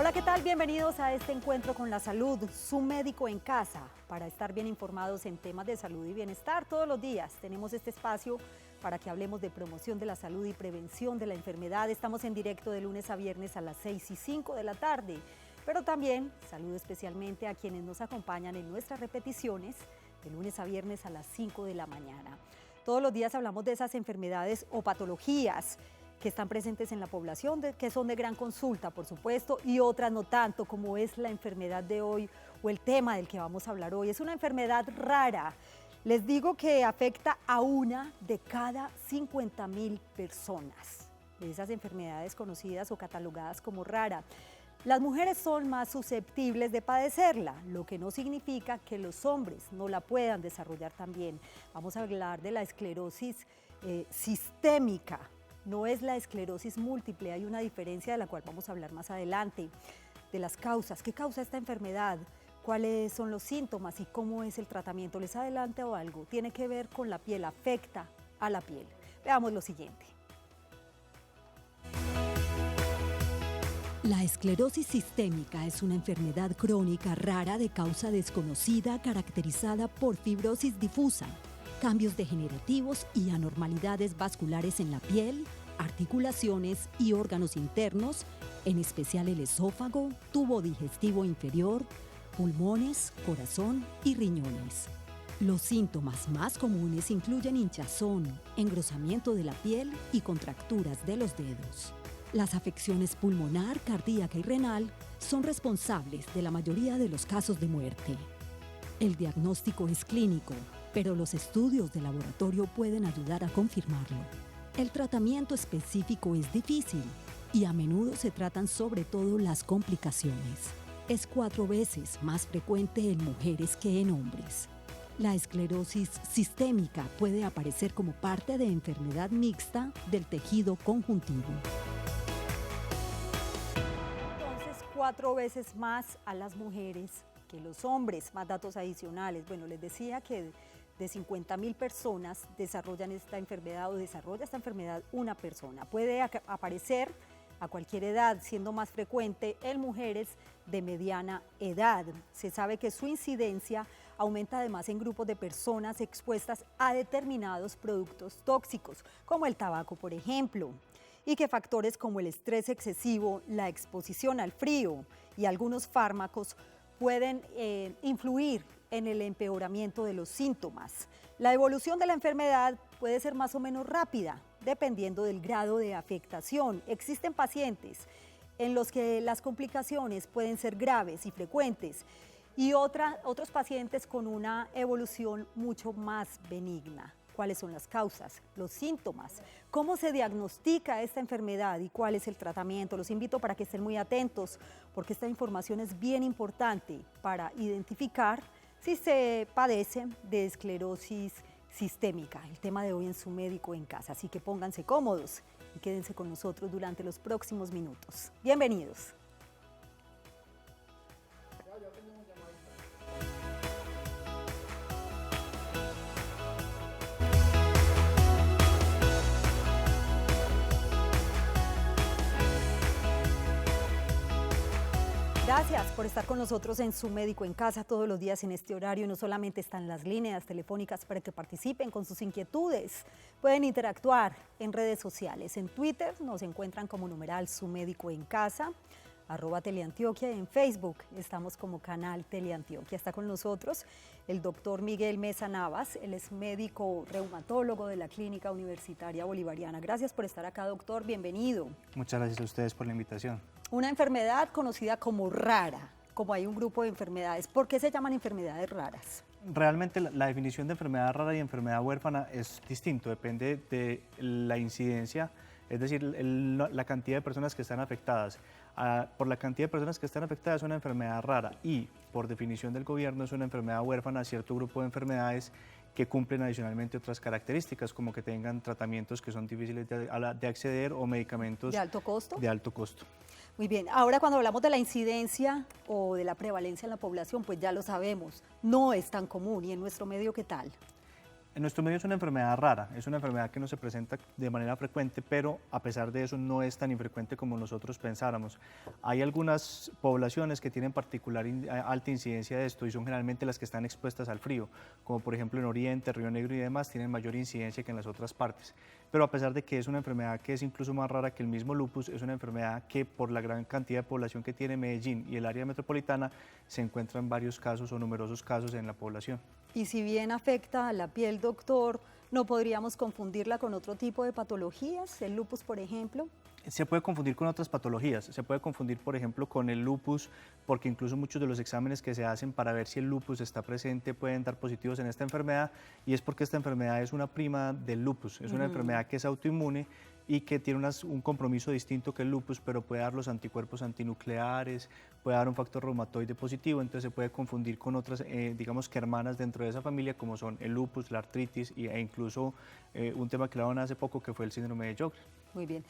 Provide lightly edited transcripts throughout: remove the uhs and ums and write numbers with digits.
Hola, ¿qué tal? Bienvenidos a este encuentro con la salud, su médico en casa, para estar bien informados en temas de salud y bienestar. Todos los días tenemos este espacio para que hablemos de promoción de la salud y prevención de la enfermedad. Estamos en directo de lunes a viernes a las 6:05 de la tarde, pero también saludo especialmente a quienes nos acompañan en nuestras repeticiones de lunes a viernes a las 5 de la mañana. Todos los días hablamos de esas enfermedades o patologías que están presentes en la población, que son de gran consulta, por supuesto, y otras no tanto, como es la enfermedad de hoy o el tema del que vamos a hablar hoy. Es una enfermedad rara. Les digo que afecta a una de cada 50.000 personas. De esas enfermedades conocidas o catalogadas como rara. Las mujeres son más susceptibles de padecerla, lo que no significa que los hombres no la puedan desarrollar también. Vamos a hablar de la esclerosis sistémica. No es la esclerosis múltiple, hay una diferencia de la cual vamos a hablar más adelante, de las causas. ¿Qué causa esta enfermedad? ¿Cuáles son los síntomas y cómo es el tratamiento? ¿Les adelanto algo? Tiene que ver con la piel, afecta a la piel. Veamos lo siguiente. La esclerosis sistémica es una enfermedad crónica rara de causa desconocida caracterizada por fibrosis difusa, cambios degenerativos y anormalidades vasculares en la piel, articulaciones y órganos internos, en especial el esófago, tubo digestivo inferior, pulmones, corazón y riñones. Los síntomas más comunes incluyen hinchazón, engrosamiento de la piel y contracturas de los dedos. Las afecciones pulmonar, cardíaca y renal son responsables de la mayoría de los casos de muerte. El diagnóstico es clínico, pero los estudios de laboratorio pueden ayudar a confirmarlo. El tratamiento específico es difícil y a menudo se tratan sobre todo las complicaciones. Es 4 veces más frecuente en mujeres que en hombres. La esclerosis sistémica puede aparecer como parte de enfermedad mixta del tejido conjuntivo. Entonces, 4 veces más a las mujeres que los hombres. Más datos adicionales. Bueno, les decía que de 50.000 personas desarrollan esta enfermedad o desarrolla esta enfermedad una persona. Puede aparecer a cualquier edad, siendo más frecuente en mujeres de mediana edad. Se sabe que su incidencia aumenta además en grupos de personas expuestas a determinados productos tóxicos, como el tabaco, por ejemplo, y que factores como el estrés excesivo, la exposición al frío y algunos fármacos pueden influir en el empeoramiento de los síntomas. La evolución de la enfermedad puede ser más o menos rápida, dependiendo del grado de afectación. Existen pacientes en los que las complicaciones pueden ser graves y frecuentes y otros pacientes con una evolución mucho más benigna. ¿Cuáles son las causas, los síntomas? ¿Cómo se diagnostica esta enfermedad y cuál es el tratamiento? Los invito para que estén muy atentos porque esta información es bien importante para identificar si se padece de esclerosis sistémica. El tema de hoy en su médico en casa, así que pónganse cómodos y quédense con nosotros durante los próximos minutos. Bienvenidos. Gracias por estar con nosotros en su médico en casa todos los días en este horario. No solamente están las líneas telefónicas para que participen con sus inquietudes, pueden interactuar en redes sociales. En Twitter nos encuentran como numeral su médico en casa, @Teleantioquia, y en Facebook estamos como canal Teleantioquia. Está con nosotros el doctor Miguel Mesa Navas, él es médico reumatólogo de la Clínica Universitaria Bolivariana. Gracias por estar acá, doctor, bienvenido. Muchas gracias a ustedes por la invitación. Una enfermedad conocida como rara, como hay un grupo de enfermedades. ¿Por qué se llaman enfermedades raras? Realmente la definición de enfermedad rara y enfermedad huérfana es distinto, depende de la incidencia, es decir, la cantidad de personas que están afectadas. Por la cantidad de personas que están afectadas es una enfermedad rara y por definición del gobierno es una enfermedad huérfana, cierto grupo de enfermedades que cumplen adicionalmente otras características, como que tengan tratamientos que son difíciles de acceder o medicamentos ¿De alto costo? De alto costo. Muy bien, ahora cuando hablamos de la incidencia o de la prevalencia en la población, pues ya lo sabemos, no es tan común. ¿Y en nuestro medio qué tal? En nuestro medio es una enfermedad rara, es una enfermedad que no se presenta de manera frecuente, pero a pesar de eso no es tan infrecuente como nosotros pensáramos. Hay algunas poblaciones que tienen alta incidencia de esto y son generalmente las que están expuestas al frío, como por ejemplo en Oriente, Río Negro y demás, tienen mayor incidencia que en las otras partes. Pero a pesar de que es una enfermedad que es incluso más rara que el mismo lupus, es una enfermedad que por la gran cantidad de población que tiene Medellín y el área metropolitana se encuentran varios casos o numerosos casos en la población. Y si bien afecta a la piel, doctor, ¿no podríamos confundirla con otro tipo de patologías? El lupus, por ejemplo. Se puede confundir con otras patologías, se puede confundir, por ejemplo, con el lupus, porque incluso muchos de los exámenes que se hacen para ver si el lupus está presente pueden dar positivos en esta enfermedad, y es porque esta enfermedad es una prima del lupus, es una enfermedad que es autoinmune y que tiene un compromiso distinto que el lupus, pero puede dar los anticuerpos antinucleares, puede dar un factor reumatoide positivo, entonces se puede confundir con otras, digamos que hermanas dentro de esa familia, como son el lupus, la artritis e incluso un tema que hablaban hace poco que fue el síndrome de Sjögren. Muy bien.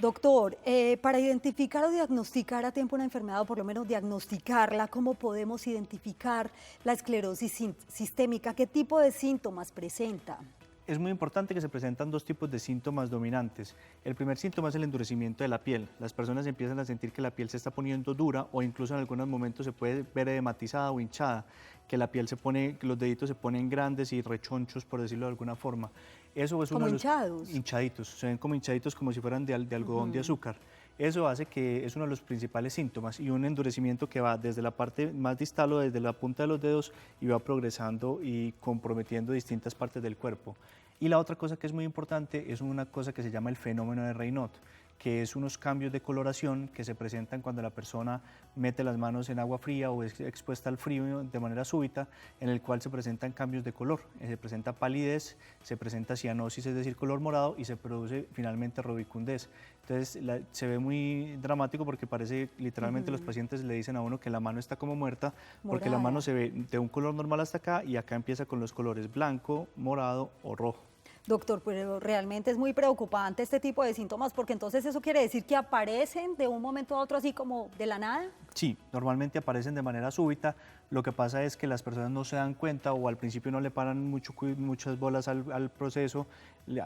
Doctor, para identificar o diagnosticar a tiempo una enfermedad, o por lo menos diagnosticarla, ¿cómo podemos identificar la esclerosis sistémica? ¿Qué tipo de síntomas presenta? Es muy importante que se presentan dos tipos de síntomas dominantes. El primer síntoma es el endurecimiento de la piel. Las personas empiezan a sentir que la piel se está poniendo dura o incluso en algunos momentos se puede ver edematizada o hinchada, que la piel que los deditos se ponen grandes y rechonchos, por decirlo de alguna forma. Eso es ¿Como hinchados? Hinchaditos, se ven como hinchaditos como si fueran de algodón de azúcar. Eso hace que es uno de los principales síntomas y un endurecimiento que va desde la parte más distal o desde la punta de los dedos y va progresando y comprometiendo distintas partes del cuerpo. Y la otra cosa que es muy importante es una cosa que se llama el fenómeno de Raynaud, que es unos cambios de coloración que se presentan cuando la persona mete las manos en agua fría o es expuesta al frío de manera súbita, en el cual se presentan cambios de color, se presenta palidez, se presenta cianosis, es decir, color morado, y se produce finalmente rubicundez. Entonces se ve muy dramático porque parece literalmente los pacientes le dicen a uno que la mano está como muerta, porque la mano se ve de un color normal hasta acá y acá empieza con los colores blanco, morado o rojo. Doctor, pero realmente es muy preocupante este tipo de síntomas, porque entonces eso quiere decir que aparecen de un momento a otro así como de la nada. Sí, normalmente aparecen de manera súbita. Lo que pasa es que las personas no se dan cuenta o al principio no le paran muchas bolas al proceso.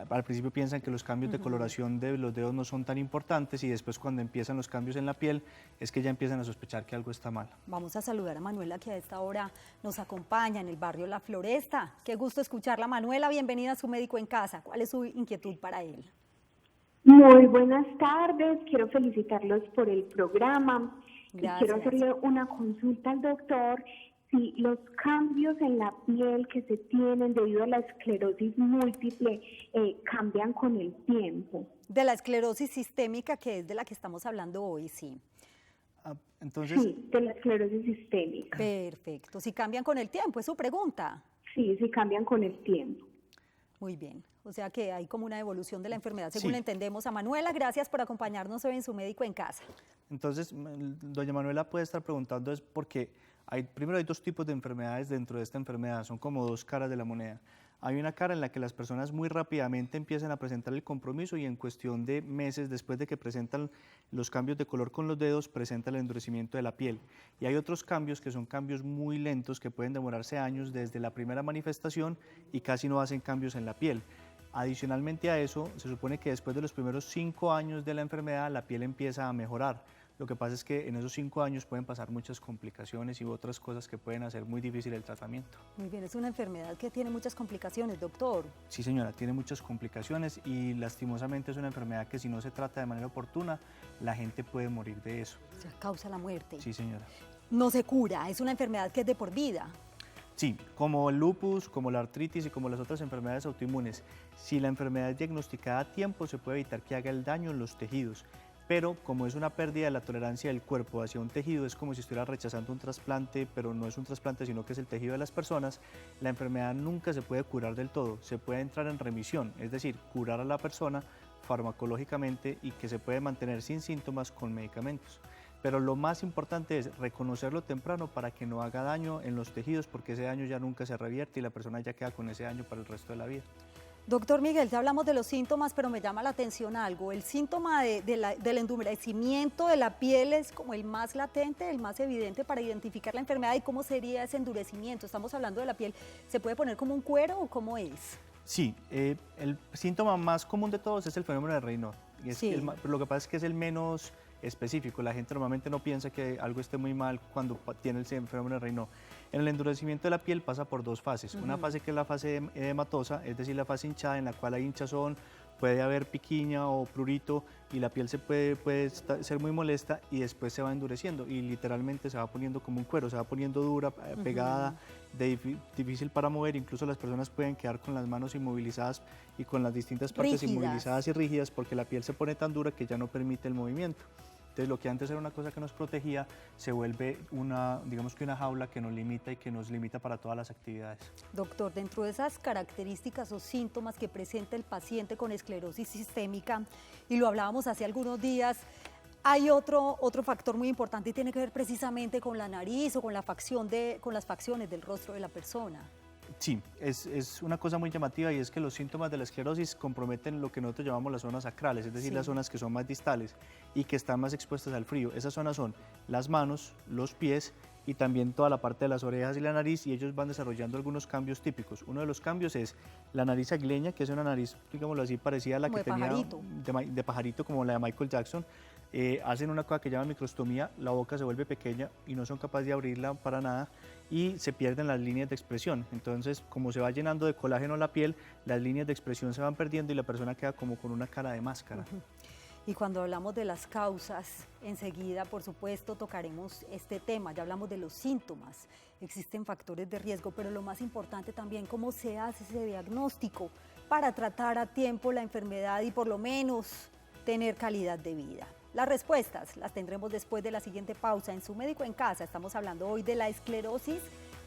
Al principio piensan que los cambios de coloración de los dedos no son tan importantes y después cuando empiezan los cambios en la piel es que ya empiezan a sospechar que algo está mal. Vamos a saludar a Manuela, que a esta hora nos acompaña en el barrio La Floresta. Qué gusto escucharla, Manuela. Bienvenida a Su Médico en Casa. ¿Cuál es su inquietud para él? Muy buenas tardes. Quiero felicitarlos por el programa. Gracias. Quiero hacerle una consulta al doctor si los cambios en la piel que se tienen debido a la esclerosis múltiple cambian con el tiempo. De la esclerosis sistémica, que es de la que estamos hablando hoy, sí. Entonces, sí, de la esclerosis sistémica. Perfecto. Si cambian con el tiempo, es su pregunta. Sí, si cambian con el tiempo. Muy bien. O sea que hay como una evolución de la enfermedad, según Sí. entendemos. A Manuela, gracias por acompañarnos hoy en Su Médico en Casa. Entonces, doña Manuela puede estar preguntando es porque primero hay dos tipos de enfermedades dentro de esta enfermedad, son como dos caras de la moneda. Hay una cara en la que las personas muy rápidamente empiezan a presentar el compromiso y en cuestión de meses después de que presentan los cambios de color con los dedos, presenta el endurecimiento de la piel. Y hay otros cambios que son cambios muy lentos que pueden demorarse años desde la primera manifestación y casi no hacen cambios en la piel. Adicionalmente a eso, se supone que después de los primeros 5 años de la enfermedad, la piel empieza a mejorar. Lo que pasa es que en esos 5 años pueden pasar muchas complicaciones y otras cosas que pueden hacer muy difícil el tratamiento. Muy bien, es una enfermedad que tiene muchas complicaciones, doctor. Sí, señora, tiene muchas complicaciones y lastimosamente es una enfermedad que si no se trata de manera oportuna, la gente puede morir de eso. O sea, causa la muerte. Sí, señora. No se cura, es una enfermedad que es de por vida. Sí, como el lupus, como la artritis y como las otras enfermedades autoinmunes, si la enfermedad es diagnosticada a tiempo, se puede evitar que haga el daño en los tejidos. Pero como es una pérdida de la tolerancia del cuerpo hacia un tejido, es como si estuviera rechazando un trasplante, pero no es un trasplante, sino que es el tejido de las personas, la enfermedad nunca se puede curar del todo, se puede entrar en remisión, es decir, curar a la persona farmacológicamente y que se puede mantener sin síntomas con medicamentos. Pero lo más importante es reconocerlo temprano para que no haga daño en los tejidos, porque ese daño ya nunca se revierte y la persona ya queda con ese daño para el resto de la vida. Doctor Miguel, ya hablamos de los síntomas, pero me llama la atención algo. El síntoma del endurecimiento de la piel es como el más latente, el más evidente para identificar la enfermedad. ¿Y cómo sería ese endurecimiento? Estamos hablando de la piel, ¿se puede poner como un cuero o cómo es? Sí, el síntoma más común de todos es el fenómeno de Raynaud. Y es Sí. lo que pasa es que es el menos específico. La gente normalmente no piensa que algo esté muy mal cuando tiene el fenómeno de Raynaud. En el endurecimiento de la piel pasa por dos fases. Una fase que es la fase edematosa, es decir, la fase hinchada, en la cual hay hinchazón, puede haber piquiña o prurito y la piel puede ser muy molesta, y después se va endureciendo y literalmente se va poniendo como un cuero, se va poniendo dura, pegada, difícil para mover. Incluso las personas pueden quedar con las manos inmovilizadas y con las distintas partes Rígidas. inmovilizadas y rígidas, porque la piel se pone tan dura que ya no permite el movimiento. Entonces, lo que antes era una cosa que nos protegía se vuelve digamos que una jaula que nos limita y que nos limita para todas las actividades. Doctor, dentro de esas características o síntomas que presenta el paciente con esclerosis sistémica, y lo hablábamos hace algunos días, hay otro factor muy importante y tiene que ver precisamente con la nariz o con las facciones del rostro de la persona. Sí, es una cosa muy llamativa, y es que los síntomas de la esclerosis comprometen lo que nosotros llamamos las zonas sacrales, es decir, Sí. las zonas que son más distales y que están más expuestas al frío. Esas zonas son las manos, los pies y también toda la parte de las orejas y la nariz, y ellos van desarrollando algunos cambios típicos. Uno de los cambios es la nariz aguileña, que es una nariz, digámoslo así, parecida a la Como que de tenía pajarito. de pajarito, como la de Michael Jackson. Hacen una cosa que llaman microstomía, la boca se vuelve pequeña y no son capaces de abrirla para nada, y se pierden las líneas de expresión. Entonces, como se va llenando de colágeno la piel, las líneas de expresión se van perdiendo y la persona queda como con una cara de máscara. Y cuando hablamos de las causas, enseguida, por supuesto, tocaremos este tema. Ya hablamos de los síntomas, existen factores de riesgo, pero lo más importante también, cómo se hace ese diagnóstico para tratar a tiempo la enfermedad y por lo menos tener calidad de vida. Las respuestas las tendremos después de la siguiente pausa en Su Médico en Casa. Estamos hablando hoy de la esclerosis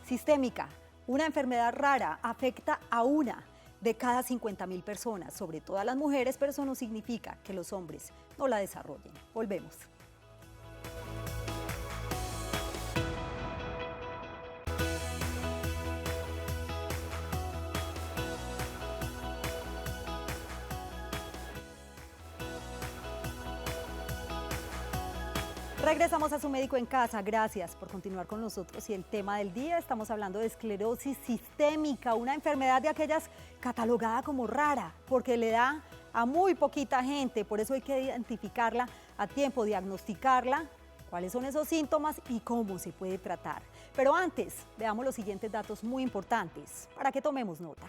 sistémica, una enfermedad rara, afecta a una de cada 50.000 personas, sobre todo a las mujeres, pero eso no significa que los hombres no la desarrollen. Volvemos. Regresamos a Su Médico en Casa. Gracias por continuar con nosotros. Y el tema del día, estamos hablando de esclerosis sistémica, una enfermedad de aquellas catalogada como rara, porque le da a muy poquita gente. Por eso hay que identificarla a tiempo, diagnosticarla, cuáles son esos síntomas y cómo se puede tratar. Pero antes, veamos los siguientes datos muy importantes para que tomemos nota.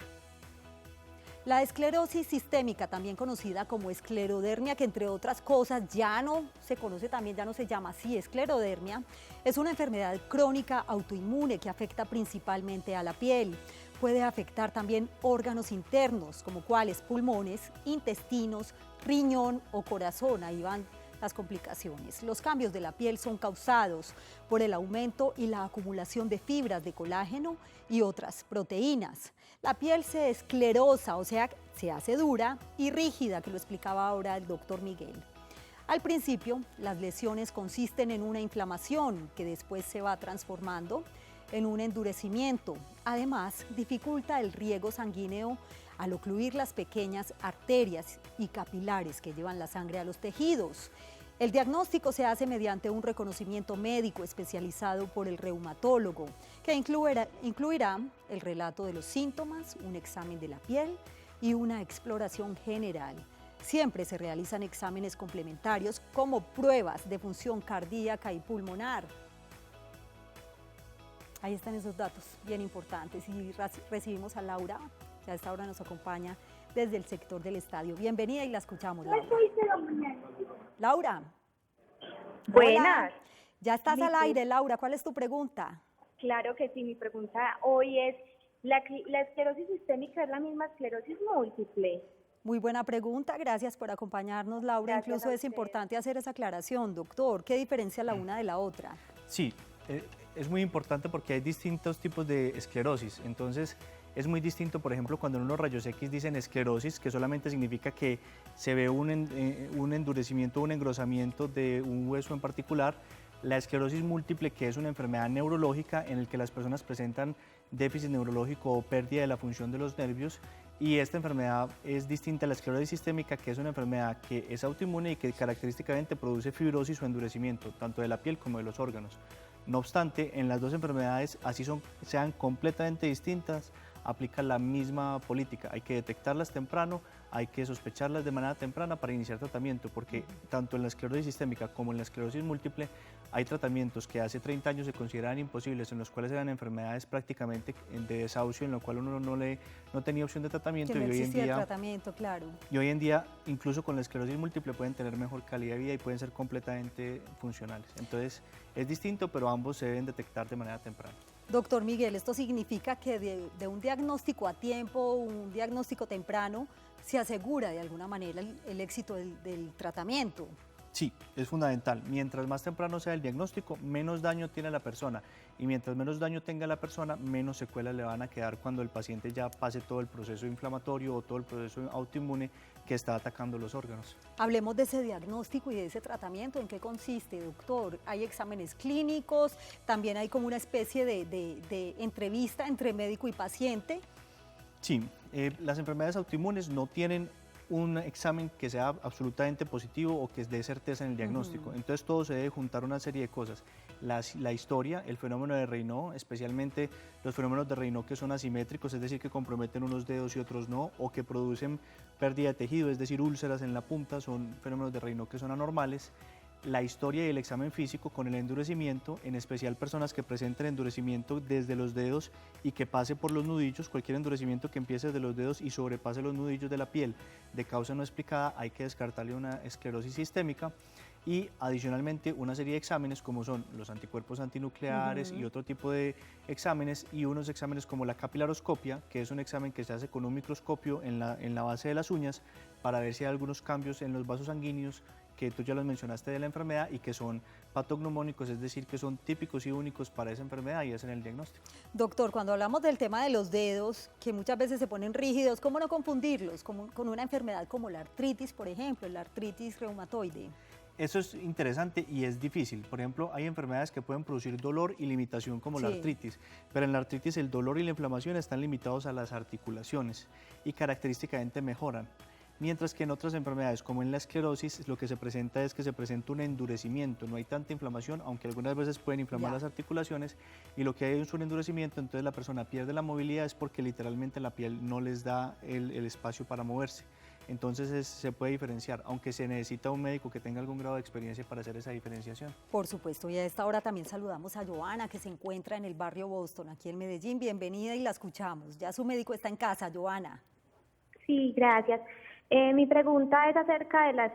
La esclerosis sistémica, también conocida como esclerodermia, que entre otras cosas ya no se conoce también, ya no se llama así esclerodermia, es una enfermedad crónica autoinmune que afecta principalmente a la piel. Puede afectar también órganos internos, como cuáles pulmones, intestinos, riñón o corazón. Ahí van las complicaciones. Los cambios de la piel son causados por el aumento y la acumulación de fibras de colágeno y otras proteínas. La piel se esclerosa, o sea, se hace dura y rígida, que lo explicaba ahora el doctor Miguel. Al principio, las lesiones consisten en una inflamación que después se va transformando en un endurecimiento. Además, dificulta el riego sanguíneo al ocluir las pequeñas arterias y capilares que llevan la sangre a los tejidos. El diagnóstico se hace mediante un reconocimiento médico especializado por el reumatólogo, que incluirá el relato de los síntomas, un examen de la piel y una exploración general. Siempre se realizan exámenes complementarios como pruebas de función cardíaca y pulmonar. Ahí están esos datos bien importantes y recibimos a Laura, que a esta hora nos acompaña desde el sector del estadio. Bienvenida y la escuchamos, Laura. Laura. Buenas. Hola. Ya estás al aire, Laura. ¿Cuál es tu pregunta? Claro que sí, mi pregunta hoy es, ¿la esclerosis sistémica es la misma esclerosis múltiple? Muy buena pregunta, gracias por acompañarnos, Laura. Gracias Incluso a es usted. importante hacer esa aclaración, doctor. ¿Qué diferencia la una de la otra? Sí, es muy importante porque hay distintos tipos de esclerosis. Entonces, es muy distinto, por ejemplo, cuando en unos rayos X dicen esclerosis, que solamente significa que se ve un endurecimiento, un engrosamiento de un hueso en particular. La esclerosis múltiple, que es una enfermedad neurológica en la que las personas presentan déficit neurológico o pérdida de la función de los nervios. Y esta enfermedad es distinta a la esclerosis sistémica, que es una enfermedad que es autoinmune y que característicamente produce fibrosis o endurecimiento, tanto de la piel como de los órganos. No obstante, en las dos enfermedades, sean completamente distintas, aplica la misma política. Hay que detectarlas temprano, hay que sospecharlas de manera temprana para iniciar tratamiento, porque tanto en la esclerosis sistémica como en la esclerosis múltiple hay tratamientos que hace 30 años se consideraban imposibles, en los cuales eran enfermedades prácticamente de desahucio, en lo cual uno no tenía opción de tratamiento. Que no y hoy en existía el día, tratamiento, claro. y hoy en día, incluso con la esclerosis múltiple, pueden tener mejor calidad de vida y pueden ser completamente funcionales. Entonces, es distinto, pero ambos se deben detectar de manera temprana. Doctor Miguel, esto significa que de un diagnóstico a tiempo, un diagnóstico temprano, se asegura de alguna manera el éxito del tratamiento. Sí, es fundamental. Mientras más temprano sea el diagnóstico, menos daño tiene la persona. Y mientras menos daño tenga la persona, menos secuelas le van a quedar cuando el paciente ya pase todo el proceso inflamatorio o todo el proceso autoinmune que está atacando los órganos. Hablemos de ese diagnóstico y de ese tratamiento. ¿En qué consiste, doctor? ¿Hay exámenes clínicos? ¿También hay como una especie de entrevista entre médico y paciente? Sí, las enfermedades autoinmunes no tienen un examen que sea absolutamente positivo o que dé certeza en el diagnóstico. Entonces todo se debe juntar una serie de cosas. La historia, el fenómeno de Raynaud, especialmente los fenómenos de Raynaud que son asimétricos, es decir, que comprometen unos dedos y otros no, o que producen pérdida de tejido, es decir, úlceras en la punta, son fenómenos de Raynaud que son anormales. La historia y el examen físico con el endurecimiento, en especial personas que presenten endurecimiento desde los dedos y que pase por los nudillos, cualquier endurecimiento que empiece desde los dedos y sobrepase los nudillos de la piel de causa no explicada, hay que descartarle una esclerosis sistémica. Y adicionalmente una serie de exámenes como son los anticuerpos antinucleares y otro tipo de exámenes, y unos exámenes como la capilaroscopia, que es un examen que se hace con un microscopio en la base de las uñas para ver si hay algunos cambios en los vasos sanguíneos, que tú ya los mencionaste de la enfermedad y que son patognomónicos, es decir, que son típicos y únicos para esa enfermedad y hacen el diagnóstico. Doctor, cuando hablamos del tema de los dedos, que muchas veces se ponen rígidos, ¿cómo no confundirlos con una enfermedad como la artritis, por ejemplo, la artritis reumatoide? Eso es interesante y es difícil. Por ejemplo, hay enfermedades que pueden producir dolor y limitación como la artritis, pero en la artritis el dolor y la inflamación están limitados a las articulaciones y característicamente mejoran. Mientras que en otras enfermedades, como en la esclerosis, lo que se presenta es que se presenta un endurecimiento, no hay tanta inflamación, aunque algunas veces pueden inflamar las articulaciones, y lo que hay es un endurecimiento, entonces la persona pierde la movilidad, es porque literalmente la piel no les da el espacio para moverse. Entonces se puede diferenciar, aunque se necesita un médico que tenga algún grado de experiencia para hacer esa diferenciación. Por supuesto, y a esta hora también saludamos a Joana, que se encuentra en el barrio Boston, aquí en Medellín. Bienvenida y la escuchamos. Ya su médico está en casa, Joana. Sí, gracias. Mi pregunta es acerca de la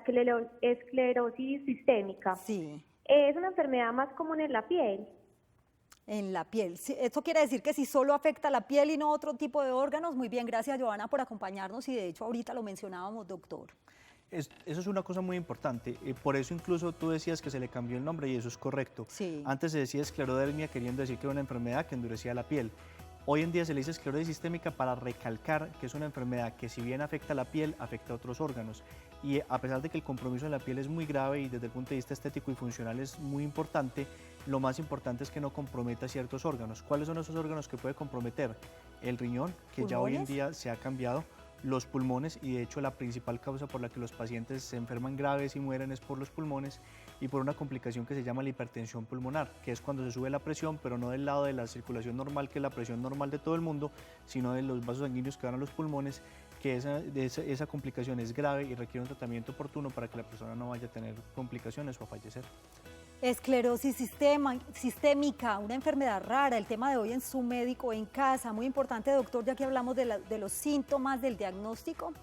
esclerosis sistémica. Sí. ¿Es una enfermedad más común en la piel? En la piel. Esto quiere decir que si solo afecta la piel y no otro tipo de órganos. Muy bien, gracias Joana por acompañarnos y de hecho ahorita lo mencionábamos, doctor. Eso es una cosa muy importante, por eso incluso tú decías que se le cambió el nombre y eso es correcto. Sí. Antes se decía esclerodermia queriendo decir que era una enfermedad que endurecía la piel. Hoy en día se le dice esclerosis sistémica para recalcar que es una enfermedad que si bien afecta la piel, afecta a otros órganos. Y a pesar de que el compromiso de la piel es muy grave y desde el punto de vista estético y funcional es muy importante, lo más importante es que no comprometa ciertos órganos. ¿Cuáles son esos órganos que puede comprometer? El riñón, que ya hoy en día se ha cambiado, los pulmones, y de hecho la principal causa por la que los pacientes se enferman graves y mueren es por los pulmones y por una complicación que se llama la hipertensión pulmonar, que es cuando se sube la presión, pero no del lado de la circulación normal, que es la presión normal de todo el mundo, sino de los vasos sanguíneos que van a los pulmones, que esa complicación es grave y requiere un tratamiento oportuno para que la persona no vaya a tener complicaciones o a fallecer. Esclerosis sistémica, una enfermedad rara, el tema de hoy en su médico en casa, muy importante, doctor, ya que hablamos de los síntomas del diagnóstico,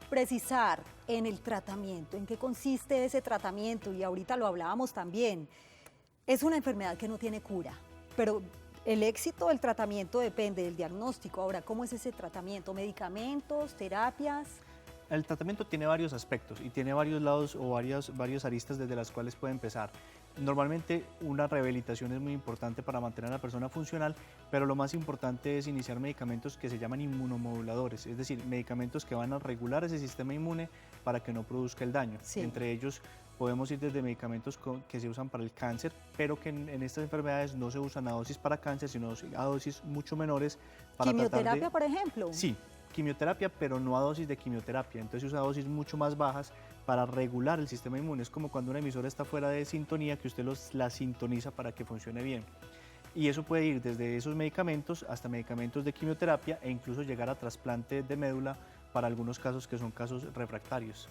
precisar en el tratamiento, en qué consiste ese tratamiento, y ahorita lo hablábamos también, es una enfermedad que no tiene cura, pero el éxito del tratamiento depende del diagnóstico. Ahora, ¿cómo es ese tratamiento? ¿Medicamentos, terapias? El tratamiento tiene varios aspectos y tiene varios lados o varias aristas desde las cuales puede empezar. Normalmente una rehabilitación es muy importante para mantener a la persona funcional, pero lo más importante es iniciar medicamentos que se llaman inmunomoduladores, es decir, medicamentos que van a regular ese sistema inmune para que no produzca el daño. Sí. Entre ellos podemos ir desde medicamentos que se usan para el cáncer, pero que en estas enfermedades no se usan a dosis para cáncer, sino a dosis mucho menores para ¿Quimioterapia, por ejemplo? Sí, quimioterapia, pero no a dosis de quimioterapia. Entonces se usa dosis mucho más bajas para regular el sistema inmune. Es como cuando una emisora está fuera de sintonía, que usted la sintoniza para que funcione bien. Y eso puede ir desde esos medicamentos hasta medicamentos de quimioterapia e incluso llegar a trasplante de médula para algunos casos que son casos refractarios.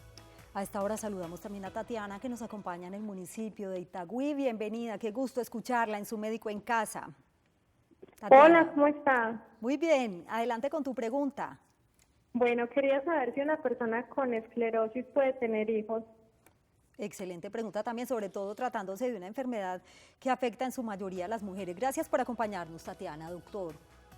A esta hora saludamos también a Tatiana, que nos acompaña en el municipio de Itagüí. Bienvenida, qué gusto escucharla en Su Médico en Casa. Tatiana. Hola, ¿cómo estás? Muy bien, adelante con tu pregunta. Bueno, quería saber si una persona con esclerosis puede tener hijos. Excelente pregunta también, sobre todo tratándose de una enfermedad que afecta en su mayoría a las mujeres. Gracias por acompañarnos, Tatiana, doctor.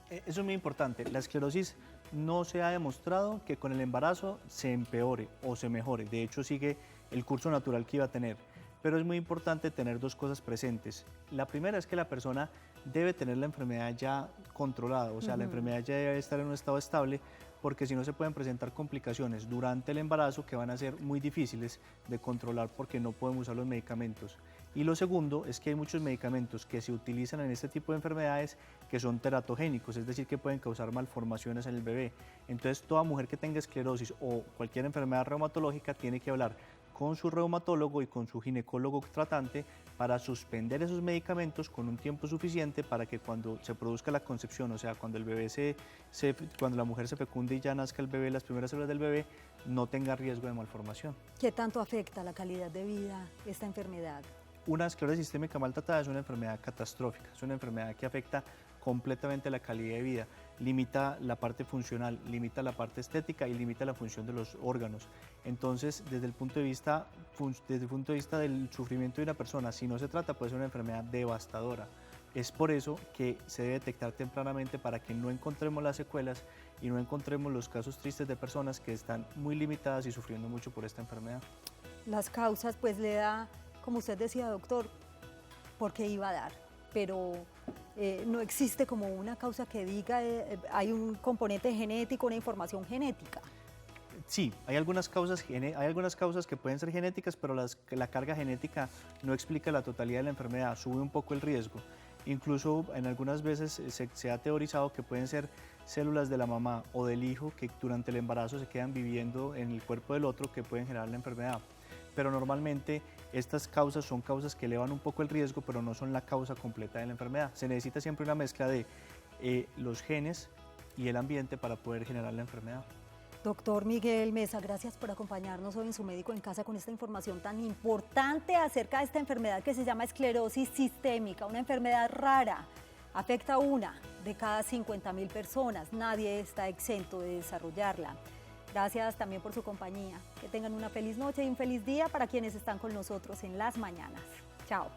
Eso es muy importante. La esclerosis no se ha demostrado que con el embarazo se empeore o se mejore. De hecho, sigue el curso natural que iba a tener. Pero es muy importante tener dos cosas presentes. La primera es que la persona debe tener la enfermedad ya controlada, o sea, la enfermedad ya debe estar en un estado estable, porque si no se pueden presentar complicaciones durante el embarazo que van a ser muy difíciles de controlar porque no podemos usar los medicamentos. Y lo segundo es que hay muchos medicamentos que se utilizan en este tipo de enfermedades que son teratogénicos, es decir, que pueden causar malformaciones en el bebé. Entonces, toda mujer que tenga esclerosis o cualquier enfermedad reumatológica tiene que hablar con su reumatólogo y con su ginecólogo tratante para suspender esos medicamentos con un tiempo suficiente para que cuando se produzca la concepción, o sea, cuando el bebé cuando la mujer se fecunde y ya nazca el bebé, las primeras células del bebé, no tenga riesgo de malformación. ¿Qué tanto afecta la calidad de vida esta enfermedad? Una esclerosis sistémica mal tratada es una enfermedad catastrófica, es una enfermedad que afecta completamente la calidad de vida, limita la parte funcional, limita la parte estética y limita la función de los órganos. Entonces, desde el punto de vista del sufrimiento de una persona, si no se trata, puede ser una enfermedad devastadora. Es por eso que se debe detectar tempranamente para que no encontremos las secuelas y no encontremos los casos tristes de personas que están muy limitadas y sufriendo mucho por esta enfermedad. Las causas, pues le da, como usted decía, doctor, ¿por qué iba a dar? Pero no existe como una causa que diga hay un componente genético, una información genética. Sí, hay algunas causas que pueden ser genéticas, pero la carga genética no explica la totalidad de la enfermedad, sube un poco el riesgo. Incluso en algunas veces se ha teorizado que pueden ser células de la mamá o del hijo que durante el embarazo se quedan viviendo en el cuerpo del otro que pueden generar la enfermedad. Pero normalmente estas causas son causas que elevan un poco el riesgo, pero no son la causa completa de la enfermedad. Se necesita siempre una mezcla de los genes y el ambiente para poder generar la enfermedad. Doctor Miguel Mesa, gracias por acompañarnos hoy en Su Médico en Casa con esta información tan importante acerca de esta enfermedad que se llama esclerosis sistémica, una enfermedad rara. Afecta a una de cada 50.000 personas, nadie está exento de desarrollarla. Gracias también por su compañía. Que tengan una feliz noche y un feliz día para quienes están con nosotros en las mañanas. Chao.